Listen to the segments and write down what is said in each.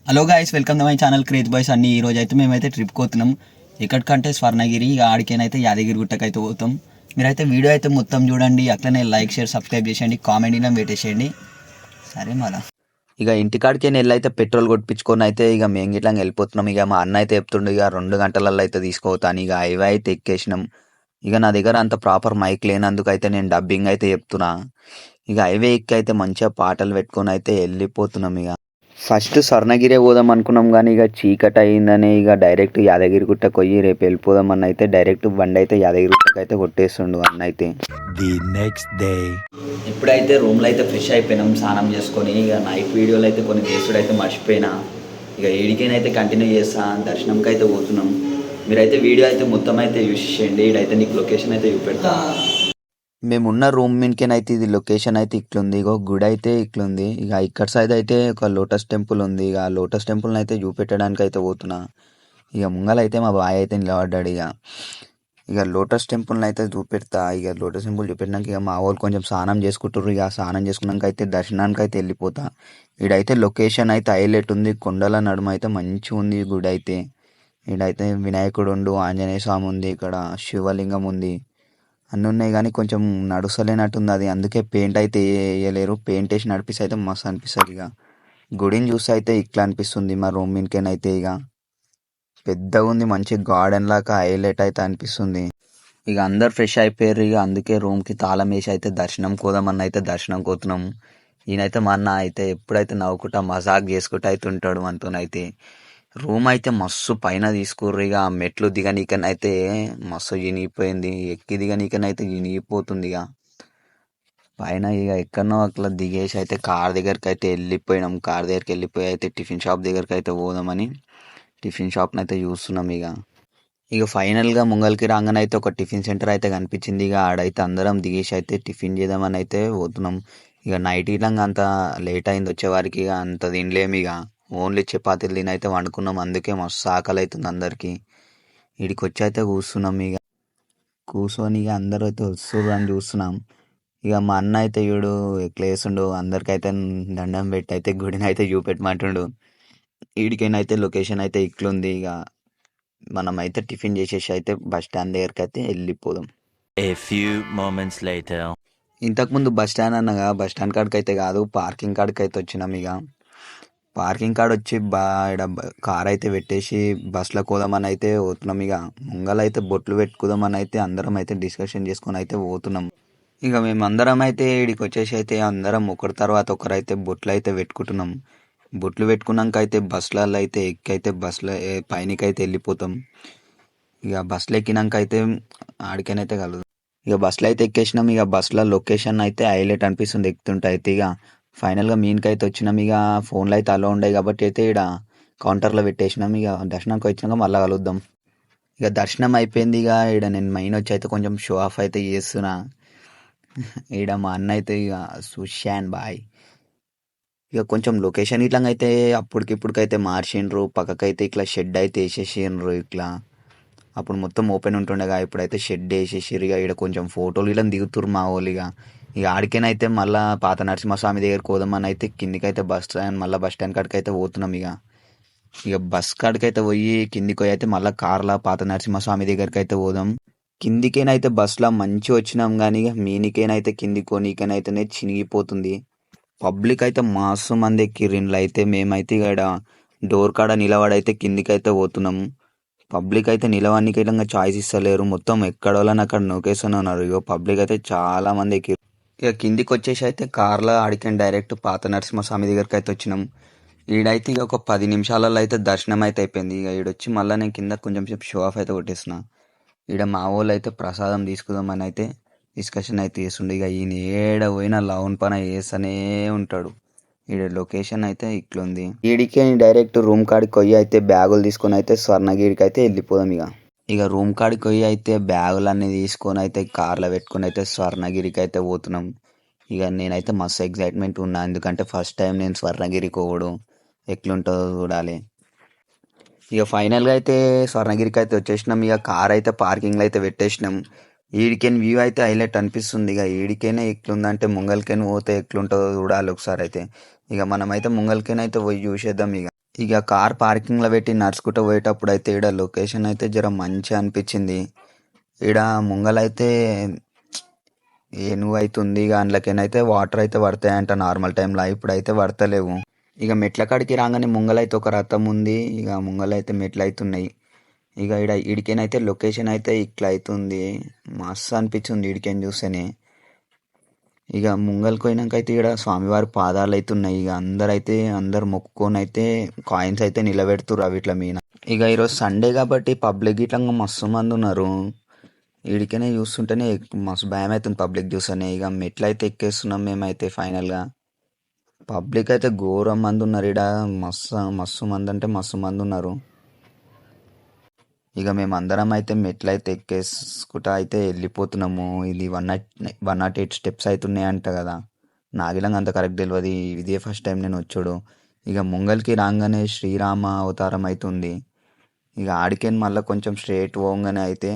Hello guys, welcome to my channel craze boys అన్ని. ఈ రోజు అయితే మేమైతే ట్రిప్ పోతున్నాం. ఎక్కడికంటే స్వర్ణగిరి. ఇక ఆడికేనైతే యాదగిరి గుట్టకైతే పోతాం. మీరైతే వీడియో అయితే మొత్తం చూడండి. అట్లనే లైక్ షేర్ సబ్స్క్రైబ్ చేసేయండి, కామెంట్ పెట్టేసేయండి. సరే మళ్ళా ఇక ఇంటికాడికి అయితే పెట్రోల్ కొట్టించుకొని అయితే ఇక మేము గిట్లా వెళ్ళిపోతున్నాం. ఇక మా అన్న అయితే చెప్తుండే ఇక 2 గంటలలో అయితే తీసుకోతాను. ఇక హైవే అయితే ఎక్కేసినాం. ఇక నా దగ్గర అంత ప్రాపర్ మైక్ లేనందుకు అయితే నేను డబ్బింగ్ అయితే చెప్తున్నా. ఇక హైవే ఎక్కి అయితే మంచిగా పాటలు పెట్టుకొని అయితే వెళ్ళిపోతున్నాం. ఇక ఫస్ట్ స్వర్ణగిరి పోదాం అనుకున్నాం కానీ ఇక చీకటి అయిందని ఇక డైరెక్ట్ యాదగిరి గుట్టకు పోయి రేపు వెళ్ళిపోదాం అయితే డైరెక్ట్ బండి అయితే యాదగిరి గుట్టకు అయితే కొట్టేస్తుండు అన్న అయితే. ది నెక్స్ట్ డే ఇప్పుడైతే రూమ్లో అయితే ఫ్రెష్ అయిపోయినాం స్నానం చేసుకొని. ఇక నైట్ వీడియోలు అయితే కొన్ని చేసుడు అయితే మర్చిపోయినా. ఇక ఏడికైనా కంటిన్యూ చేస్తా. దర్శనంకి అయితే పోతున్నాం. మీరైతే వీడియో అయితే మొత్తం అయితే యూస్ చేయండి. ఇడైతే నీకు లొకేషన్ అయితే చూపెడతా. మేమున్న రూమ్ మీదకేనైతే ఇది లొకేషన్ అయితే ఇట్లుంది. ఇగో గుడి అయితే ఇట్లుంది. ఇక ఇక్కడ సైడ్ అయితే ఒక లోటస్ టెంపుల్ ఉంది. ఇక లోటస్ టెంపుల్ని అయితే చూపెట్టడానికి అయితే పోతున్నా. ఇక ముంగలైతే మా బాయ్ అయితే నిలబడ్డాడు. ఇక లోటస్ టెంపుల్ని అయితే చూపెడతా. ఇక లోటస్ టెంపుల్ చూపెట్టినాక ఇక మా వాళ్ళు కొంచెం స్నానం చేసుకుంటారు. ఇక స్నానం చేసుకున్నాక అయితే దర్శనానికి అయితే వెళ్ళిపోతా. ఈడైతే లొకేషన్ అయితే హైలైట్ ఉంది. కొండల నడుమ అయితే మంచిగా ఉంది ఈ గుడి అయితే. ఈడైతే వినాయకుడు ఉండు, ఆంజనేయ స్వామి ఉంది, ఇక్కడ శివలింగం ఉంది, అన్నీ ఉన్నాయి. కానీ కొంచెం నడుస్తలేనట్టుంది అది. అందుకే పెయింట్ అయితే వేయలేరు. పెయింట్ వేసి నడిపిస్తే అయితే మస్తు అనిపిస్తుంది. ఇక గుడిని చూస్తే అయితే ఇట్లా అనిపిస్తుంది మా రూమ్ మీదకైతే. ఇక పెద్దగా ఉంది, మంచి గార్డెన్ లాగా హైలైట్ అయితే అనిపిస్తుంది. ఇక అందరు ఫ్రెష్ అయిపోయారు. ఇక అందుకే రూమ్కి తాళం వేసి అయితే దర్శనం కోదామని అయితే దర్శనం కోతున్నాం. ఈయనైతే మా అన్న అయితే ఎప్పుడైతే నవ్వుకుంటా మజాక్ చేసుకుంటా అయితే ఉంటాడు మనతోనైతే. రూమ్ అయితే మస్తు పైన తీసుకుర్రు. ఇక మెట్లు దిగనీకనైతే మస్తు చినిగిపోయింది. ఎక్కి దిగనీకనైతే చినిగిపోతుంది. ఇక పైన ఇక ఎక్కడనో అట్లా దిగేసి అయితే కార్ దగ్గరికి అయితే వెళ్ళిపోయినాం. కార్ దగ్గరికి వెళ్ళిపోయి అయితే టిఫిన్ షాప్ దగ్గరికి అయితే పోదామని టిఫిన్ షాప్ని అయితే చూస్తున్నాం. ఇక ఫైనల్గా ముంగల్కి రాగానే అయితే ఒక టిఫిన్ సెంటర్ అయితే కనిపించింది. ఇక ఆడైతే అందరం దిగేసి అయితే టిఫిన్ చేద్దామని అయితే పోతున్నాం. ఇక నైట్ ఇలాగా అంత లేట్ అయింది వచ్చేవారికి. ఇక అంత తినలేము. ఇక ఓన్లీ చపాతీలు తిని అయితే వండుకున్నాం. అందుకే మస్తు ఆకలి అవుతుంది అందరికీ. వీడికి వచ్చి అయితే కూర్చున్నాం. ఇక కూర్చొని ఇక అందరూ అయితే వస్తుర్రు అని చూస్తున్నాం. ఇక మా అన్న అయితే వీడు ఎట్లా వేస్తుండు, అందరికైతే దండం పెట్టి అయితే గుడిని అయితే చూపెట్టమంటుండు. వీడికైనా అయితే లొకేషన్ అయితే ఇట్లుంది. ఇక మనం అయితే టిఫిన్ చేసేసి అయితే బస్ స్టాండ్ దగ్గరికి అయితే వెళ్ళిపోదాం. A few moments later. ఇంతకుముందు బస్ స్టాండ్ అన్నగా బస్ స్టాండ్ కాడికి అయితే కాదు, పార్కింగ్ కాడికి అయితే వచ్చినాం. ఇక పార్కింగ్ కాడ వచ్చి ఈడ కార్ అయితే పెట్టేసి బస్సులో పోదామని అయితే పోతున్నాం. ఇక ముంగలైతే బొట్లు పెట్టుకుందామని అయితే అందరం అయితే డిస్కషన్ చేసుకొని అయితే పోతున్నాం. ఇక మేమందరం అయితే ఇక్కడికి వచ్చేసి అయితే అందరం ఒకరి తర్వాత ఒకరైతే బొట్లు అయితే పెట్టుకుంటున్నాం. బొట్లు పెట్టుకున్నాక అయితే బస్సులలో అయితే ఎక్కి అయితే బస్సులో పైనకైతే వెళ్ళిపోతాం. ఇక బస్సులో ఎక్కినాక అయితే ఆడికైతే కలదు. ఇక బస్సులో అయితే ఎక్కేసినాం. ఇక బస్సులో లొకేషన్ అయితే హైలైట్ అనిపిస్తుంది ఎక్కుతుంటే అయితే. ఇక ఫైనల్గా మీనికైతే వచ్చినాం. ఇక ఫోన్లో అయితే అలా ఉండే కాబట్టి అయితే ఇక్కడ కౌంటర్లో పెట్టేసినాం. ఇక దర్శనానికి వచ్చినాక మళ్ళీ కలుద్దాం. ఇక దర్శనం అయిపోయింది. ఇక ఇక్కడ నేను మైన్ వచ్చి అయితే కొంచెం షో ఆఫ్ అయితే చేస్తున్నా. ఈడ మా అన్న అయితే ఇక సుశాన్ బాయ్. ఇక కొంచెం లొకేషన్ ఇట్లా అయితే అప్పటికిప్పుడుకైతే మార్చిండ్రు. పక్కకైతే ఇట్లా షెడ్ అయితే వేసేసిండ్రు. ఇట్లా అప్పుడు మొత్తం ఓపెన్ ఉంటుండగా ఇప్పుడైతే షెడ్ వేసేసిర్రు. ఇక ఇక్కడ కొంచెం ఫోటోలు ఇలా దిగుతురు మా వాళ్ళు. ఇక ఆడికేనైతే మళ్ళీ పాత నరసింహస్వామి దగ్గరికి పోదామని అయితే కిందికైతే బస్ స్టాండ్ మళ్ళీ బస్ స్టాండ్ కాడికి అయితే పోతున్నాం. ఇక బస్ కాడికి అయితే పోయి కిందికి పోయి అయితే మళ్ళీ కార్లో పాత నరసింహస్వామి దగ్గరికి అయితే పోదాం. కిందికేనైతే బస్సులో మంచి వచ్చినాం. కానీ ఇక మీనికేనైతే కిందికి కొనికనైతేనే చినిగిపోతుంది. పబ్లిక్ అయితే మస్తు మంది ఎక్కిర్రు. అయితే మేమైతే ఇక్కడ డోర్ కాడ నిలబడైతే కిందికైతే పోతున్నాం. పబ్లిక్ అయితే నిలవడానికి ఇలా చాయిస్ ఇస్తలేరు. మొత్తం ఎక్కడోళ్ళని అక్కడ నొకేస్తూనే ఉన్నారు. ఇక పబ్లిక్ అయితే చాలా మంది ఎక్కిర్రు. ఇక కిందికి వచ్చేసి అయితే కార్లో ఆడికని డైరెక్ట్ పాత నరసింహస్వామి దగ్గరికి అయితే వచ్చినాం. ఈడైతే ఇక ఒక 10 నిమిషాలలో అయితే దర్శనం అయితే అయిపోయింది. ఇక ఈడొచ్చి మళ్ళీ నేను కింద కొంచెం సేపు షో ఆఫ్ అయితే కొట్టేసిన. ఈడ మా వాళ్ళు అయితే ప్రసాదం తీసుకుందామని అయితే డిస్కషన్ అయితే చేస్తుండే. ఇక ఈయన ఏడ పోయినా లౌన్ పన చేస్తూనే ఉంటాడు. ఈడ లొకేషన్ అయితే ఇట్లుంది. ఈడికి డైరెక్ట్ రూమ్ కాడికి పోయి అయితే బ్యాగులు తీసుకొని అయితే స్వర్ణగిరికి అయితే వెళ్ళిపోదాం. ఇక రూమ్ కాడికి పోయి అయితే బ్యాగులన్నీ తీసుకొని అయితే కార్లో పెట్టుకొని అయితే స్వర్ణగిరికి అయితే పోతున్నాం. ఇక నేనైతే మస్తు ఎగ్జైట్మెంట్ ఉన్నా. ఎందుకంటే ఫస్ట్ టైం నేను స్వర్ణగిరికి పోవడం ఎట్లుంటుందో చూడాలి. ఇక ఫైనల్గా అయితే స్వర్ణగిరికి అయితే వచ్చేసినాం. ఇక కార్ అయితే పార్కింగ్లో అయితే పెట్టేసినాం. ఈడికైనా వ్యూ అయితే హైలైట్ అనిపిస్తుంది. ఇక ఈడికైనా ఎట్లుందంటే ముంగల్కైనా పోతే ఎట్లుంటుందో చూడాలి ఒకసారి అయితే. ఇక మనమైతే ముంగల్కైనా అయితే పోయి చూసేద్దాం. ఇక కార్ పార్కింగ్లో పెట్టి నడుచుకుంటూ పోయేటప్పుడు అయితే ఈడ లొకేషన్ అయితే మంచిగా అనిపించింది. ఈడ ముంగలైతే ఏనుగు అవుతుంది, ఇక అందులోకైతే వాటర్ అయితే పడతాయంట నార్మల్ టైంలో, ఇప్పుడైతే పడతలేవు. ఇక మెట్ల కాడికి రాగానే ముంగలైతే ఒక రథం ఉంది, ఇక ముంగలైతే మెట్లు అవుతున్నాయి. ఇక ఈడికేనైతే లొకేషన్ అయితే ఇట్లా అవుతుంది, మస్తు అనిపించింది ఈడికేని చూస్తేనే. ఇక ముంగల్కి పోయినాక అయితే ఇక్కడ స్వామివారి పాదాలు అయితే ఉన్నాయి. ఇక అందరు మొక్కుకొని అయితే కాయిన్స్ అయితే నిలబెడుతుర్రు అవిట్ల మీద. ఇక ఈరోజు సండే కాబట్టి పబ్లిక్ ఇట్లా మస్తు మంది ఉన్నారు. ఈడికనే చూస్తుంటేనే మస్తు భయం అవుతుంది పబ్లిక్ చూస్తేనే. ఇక మెట్లు అయితే ఎక్కేస్తున్నాం మేమైతే ఫైనల్గా. పబ్లిక్ అయితే ఘోరం మంది ఉన్నారు ఈడ, మస్తు మస్తు మంది అంటే మస్తు మంది ఉన్నారు. ఇక మేమందరం అయితే మెట్లు అయితే ఎక్కేసుకుంటా అయితే వెళ్ళిపోతున్నాము. ఇది 108 స్టెప్స్ అవుతున్నాయంట కదా, నాగిలంగా అంత కరెక్ట్ తెలియదు, ఇదే ఫస్ట్ టైం నేను వచ్చాడు. ఇక ముంగల్కి రాగానే శ్రీరామ అవతారం అవుతుంది. ఇక ఆడికేని మళ్ళీ కొంచెం స్ట్రేట్ పోగానే అయితే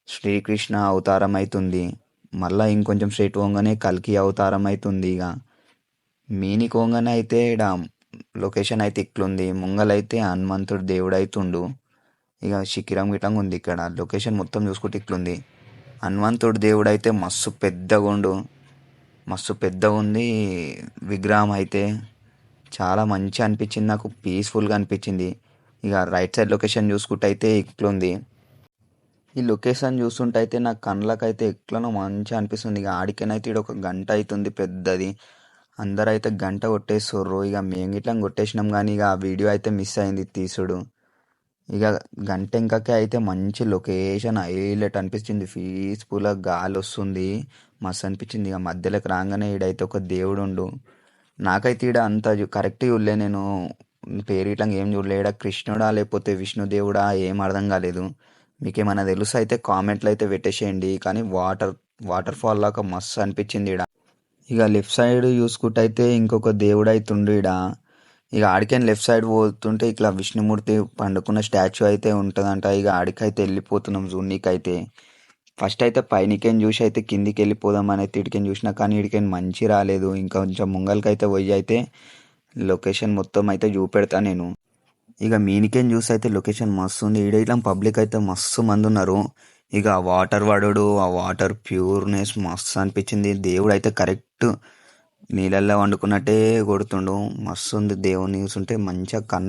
శ్రీకృష్ణ అవతారం అవుతుంది. మళ్ళీ ఇంకొంచెం స్ట్రేట్ పోగానే కల్కి అవతారం అవుతుంది. ఇక మీనికి పోగానే అయితే ఇక్కడ లొకేషన్ అయితే ఇట్లుంది. ముంగలైతే హనుమంతుడు దేవుడు అవుతుండు. ఇక శిఖిరం గిటంగా ఉంది ఇక్కడ, లొకేషన్ మొత్తం చూసుకుంటే ఇట్లుంది. హనుమంతుడు దేవుడు అయితే మస్తు పెద్దగా ఉంది విగ్రహం అయితే. చాలా మంచిగా అనిపించింది నాకు, పీస్ఫుల్గా అనిపించింది. ఇక రైట్ సైడ్ లొకేషన్ చూసుకుంటే అయితే ఇట్లుంది. ఈ లొకేషన్ చూస్తుంటే అయితే నాకు కళ్ళకి అయితే ఎట్లనో మంచిగా అనిపిస్తుంది. ఇక ఆడికనైతే ఇక్కడ ఒక గంట అవుతుంది పెద్దది, అందరైతే గంట కొట్టేస్తుర్రు. ఇక మేము గిట్లా కొట్టేసినాం, కానీ ఇక ఆ వీడియో అయితే మిస్ అయింది తీసుడు. ఇక గంట ఇంకకే అయితే మంచి లొకేషన్ హైలైట్ అనిపించింది, పీస్ఫుల్గా గాలి వస్తుంది, మస్తు అనిపించింది. ఇక మధ్యలోకి రాగానే ఈడైతే ఒక దేవుడు ఉండు. నాకైతే ఈడ అంత కరెక్ట్ చూడలే నేను, పేరు ఇట్లా ఏం చూడలే. ఈడ కృష్ణుడా లేకపోతే విష్ణుదేవుడా ఏం అర్థం కాలేదు. మీకేమైనా తెలుసు అయితే కామెంట్లు అయితే పెట్టేసేయండి. కానీ వాటర్ ఫాల్ లాగా మస్తు అనిపించింది ఈడ. ఇక లెఫ్ట్ సైడ్ చూసుకుంటే అయితే ఇంకొక దేవుడు అవుతుండు ఈడ. ఇక ఆడికైనా లెఫ్ట్ సైడ్ పోతుంటే ఇట్లా విష్ణుమూర్తి పండుకున్న స్టాచ్యూ అయితే ఉంటుందంట. ఇక ఆడికైతే వెళ్ళిపోతున్నాం జూన్నీకైతే. ఫస్ట్ అయితే పైనకేం చూసి అయితే కిందికి వెళ్ళిపోదామని అయితే ఇడికేం చూసినా, కానీ ఇడికేం మంచి రాలేదు. ఇంకా కొంచెం ముంగల్కైతే పోయి అయితే లొకేషన్ మొత్తం అయితే చూపెడతా నేను. ఇక మీనికేం చూసి అయితే లొకేషన్ మస్తు ఉంది. ఈడ ఇట్లా పబ్లిక్ అయితే మస్తు మంది ఉన్నారు. ఇక ఆ వాటర్ పడడు, ఆ వాటర్ ప్యూర్నెస్ మస్తు అనిపించింది. దేవుడు అయితే కరెక్ట్ నీళ్ళల్లో వండుకున్నట్టే కొడుతుండు, మస్తు ఉంది. దేవుని చూస్తుంటే మంచిగా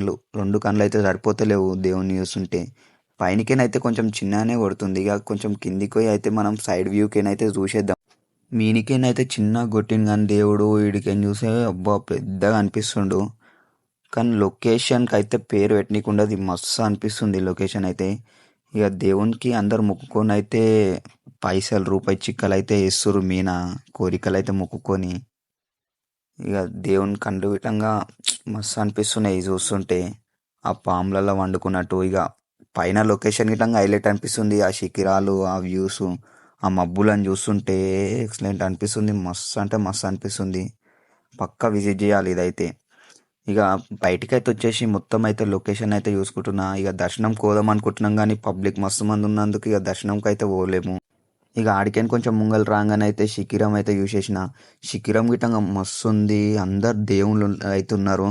రెండు కళ్ళు అయితే సరిపోతలేవు దేవుని చూస్తుంటే. పైనకేనైతే కొంచెం చిన్నగానే కొడుతుంది, ఇక కొంచెం కిందికి పోయి అయితే మనం సైడ్ వ్యూకేనైతే చూసేద్దాం. మీనికేనైతే చిన్న కొట్టింది, కానీ దేవుడు వీడికేం చూసే అబ్బా పెద్దగా అనిపిస్తుండు. కానీ లొకేషన్కి అయితే పేరు పెట్టనీకుండా అది మస్తు అనిపిస్తుంది లొకేషన్ అయితే. ఇక దేవునికి అందరు మొక్కుకొని అయితే రూపాయి చిక్కలు అయితే వేస్తుర్రు మీన, కోరికలు అయితే మొక్కుకొని. ఇక దేవుని కండు విధంగా మస్తు అనిపిస్తున్నాయి చూస్తుంటే, ఆ పాములలో వండుకున్నట్టు. ఇక పైన లొకేషన్ గిటంగా హైలైట్ అనిపిస్తుంది, ఆ శిఖిరాలు, ఆ వ్యూస్, ఆ మబ్బులను చూస్తుంటే ఎక్సలెంట్ అనిపిస్తుంది, మస్తు అంటే మస్తు అనిపిస్తుంది. పక్కా విజిట్ చేయాలి ఇదైతే. ఇక బయటికైతే వచ్చేసి మొత్తం అయితే లొకేషన్ అయితే చూసుకుంటున్నా. ఇక దర్శనం కోదాం అనుకుంటున్నాం, కానీ పబ్లిక్ మస్తు మంది ఉన్నందుకు ఇక దర్శనంకి అయితే పోలేము. ఇక ఆడికైనా కొంచెం ముంగలు రాగానే అయితే శిఖిరం అయితే చూసేసిన. శిఖిరం గిట్టంగా మస్తు ఉంది, అందరు దేవుళ్ళు అయితే ఉన్నారు.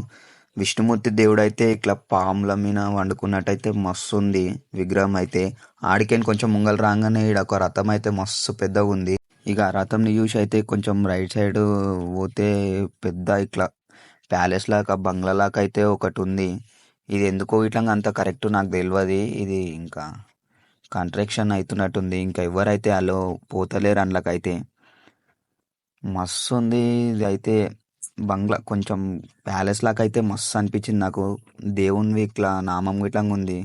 విష్ణుమూర్తి దేవుడు అయితే ఇట్లా పాముల మీద వండుకున్నట్టయితే మస్తు ఉంది విగ్రహం అయితే. ఆడికైనా కొంచెం ముంగలు రాగానే ఇక్కడ ఒక రథం అయితే మస్తు పెద్దగా ఉంది. ఇక ఆ రథంని చూసి అయితే కొంచెం రైట్ సైడ్ పోతే పెద్ద ఇట్లా ప్యాలెస్ లాగా బంగ్లా లాగా అయితే ఒకటి ఉంది. ఇది ఎందుకో ఇట్లా అంత కరెక్ట్ నాకు తెలియదు. ఇది ఇంకా కన్స్ట్రక్షన్ అవుతున్నట్టుంది, ఇంకా ఎవరైతే అలో పోతలేరు అందులోకైతే. మస్తు ఉంది ఇది అయితే, బంగ్లా కొంచెం ప్యాలెస్ లాగా అయితే మస్తు అనిపించింది నాకు. దేవునివి ఇట్లా నామం ఇట్లా ఉంది,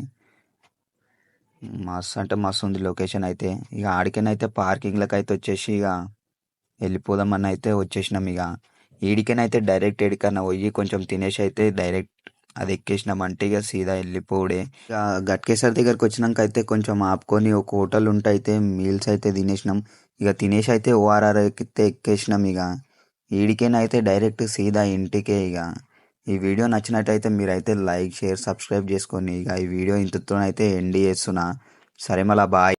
మస్తు అంటే మస్తు ఉంది లొకేషన్ అయితే. ఇక ఆడికైతే పార్కింగ్లకు అయితే వచ్చేసి ఇక వెళ్ళిపోదామని అయితే వచ్చేసినాం. ఇక ఈడికైతే డైరెక్ట్ ఎడికన్నా పోయి కొంచెం తినేసి అయితే డైరెక్ట్ అది ఎక్కేసినామంటే ఇక సీదా వెళ్ళిపోడే. ఇక గట్కేసర్ దగ్గరికి వచ్చినాక అయితే కొంచెం ఆపుకొని ఒక హోటల్ ఉంటే అయితే మీల్స్ అయితే తినేసినాం. ఇక తినేసి అయితే ఓఆర్ఆర్ ఎక్కితే ఎక్కేసినాం. ఇక ఈడికైతే డైరెక్ట్ సీదా ఇంటికే. ఇక ఈ వీడియో నచ్చినట్టయితే మీరైతే లైక్ షేర్ సబ్స్క్రైబ్ చేసుకొని ఇక ఈ వీడియో ఇంతతోనైతే ఎండ్ చేస్తున్నా. సరే మళ్ళా బాయ్.